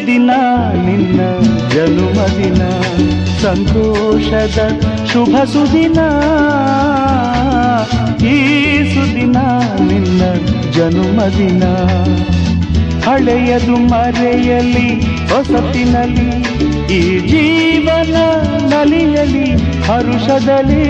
ಸುದಿನ ನಿನ್ನ ಜನುಮದಿನ ಸಂತೋಷದ ಶುಭ ಸುದಿನ ಈ ಸುದಿನ ನಿನ್ನ ಜನುಮದಿನ ಹಳೆಯದು ಮರೆಯಲಿ ಹೊಸತಿನಲ್ಲಿ ಈ ಜೀವನ ನಲಿಯಲಿ ಹರುಷದಲ್ಲಿ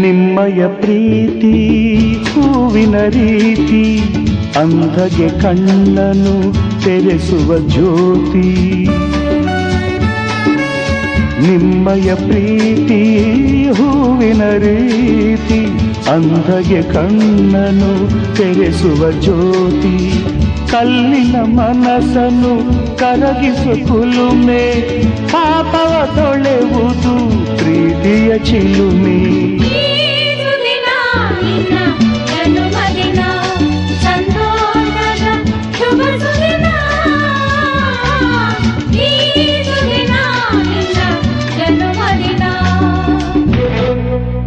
ನಿಮ್ಮಯ ಪ್ರೀತಿ ಹೂವಿನ ರೀತಿ ಅಂಧಗೆ ಕಣ್ಣನು ತೆರೆಸುವ ಜ್ಯೋತಿ ನಿಮ್ಮಯ ಪ್ರೀತಿ ಹೂವಿನ ರೀತಿ ಅಂಧಗೆ ಕಣ್ಣನು ತೆರೆಸುವ ಜ್ಯೋತಿ ಕಲ್ಲಿನ ಮನಸ್ಸನ್ನು ಕರಗಿಸುವ ಕುಲುಮೆ ಪಾಪವ ತೊಳೆವುದು ಪ್ರೀತಿಯ ಚಿಲುಮೆ